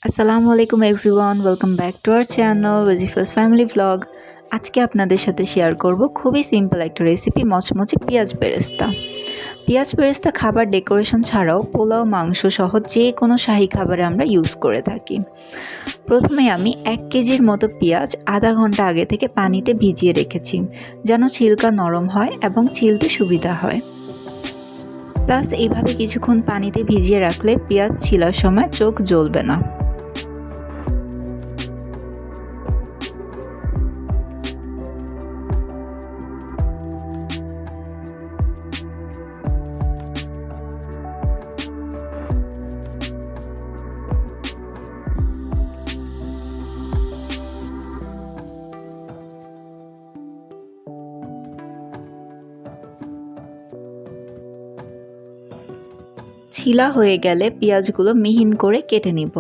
আসসালামু আলাইকুম everyone, welcome back to our channel Wazifa's family blog. আজকে আপনাদের সাথে শেয়ার করব খুবই সিম্পল একটা রেসিপি, মচমচে পেঁয়াজ বেরেস্তা। পেঁয়াজ বেরেস্তা খাবার ডেকোরেশন ছাড়াও পোলাও, মাংস সহ যে কোনো শাহী খাবারে আমরা ইউজ করে থাকি। প্রথমে আমি 1 কেজির মতো পেঁয়াজ আধা ঘন্টা আগে থেকে পানিতে ভিজিয়ে রেখেছি, যেন ছিলকা নরম হয় এবং ছিলতে সুবিধা হয়। প্লাস এইভাবে কিছুক্ষণ পানিতে ভিজিয়ে রাখলে পেঁয়াজ ছিলার সময় চোখ জ্বলবে না। ছিলা হয়ে গেলে পেঁয়াজগুলো মিহিন করে কেটে নিব।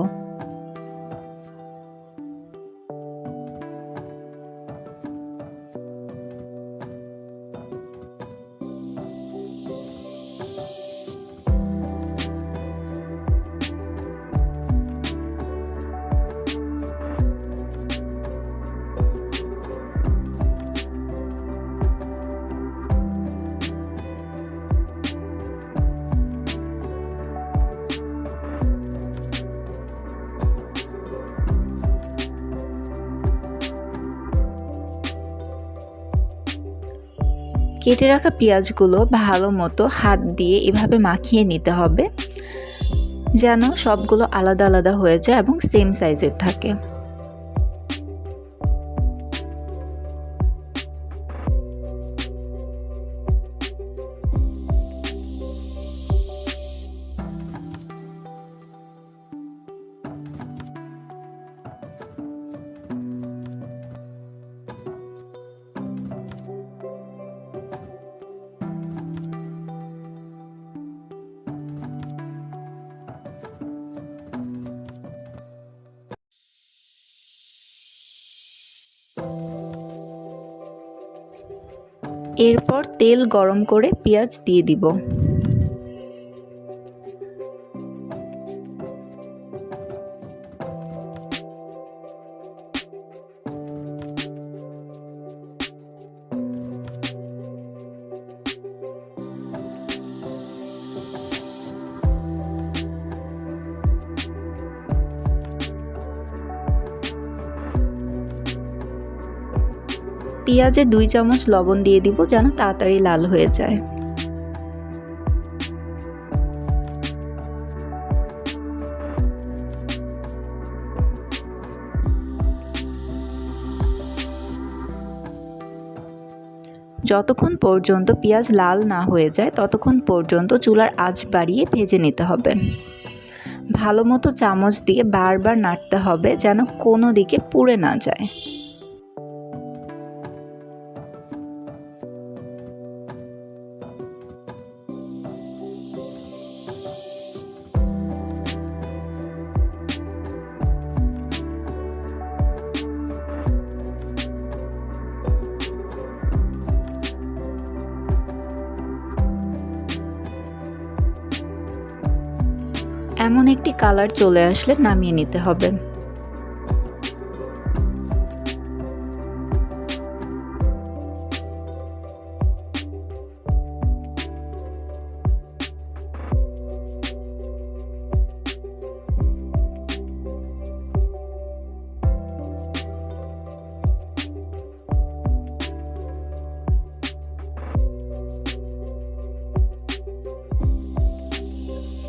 কেটে রাখা পেঁয়াজগুলো ভালো মতো হাত দিয়ে এভাবে মাখিয়ে নিতে হবে, যেন সবগুলো আলাদা আলাদা হয়ে যায় এবং সেম সাইজের থাকে। এরপর তেল গরম করে পেঁয়াজ দিয়ে দিব। পেঁয়াজে 2 চামচ লবণ দিয়ে দিব, যেন তাড়াতাড়ি লাল হয়ে যায়। যতক্ষণ পর্যন্ত পেঁয়াজ লাল না হয়ে যায় ততক্ষণ পর্যন্ত চুলার আঁচ বাড়িয়ে ভেজে নিতে হবে। ভালো মতো চামচ দিয়ে বারবার নাড়তে হবে, যেন কোনো দিকে পুড়ে না যায়। এমন একটি কালার চলে আসলে নামিয়ে নিতে হবে।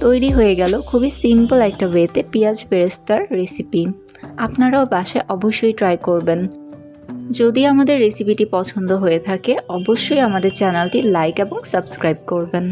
তৈরি হয়ে গেল খুবই সিম্পল একটা ওয়েতে পেঁয়াজ বেরেস্তার রেসিপি। আপনারাও বাসায় অবশ্যই ট্রাই করবেন। যদি আমাদের রেসিপিটি পছন্দ হয়ে থাকে অবশ্যই আমাদের চ্যানেলটি লাইক এবং সাবস্ক্রাইব করবেন।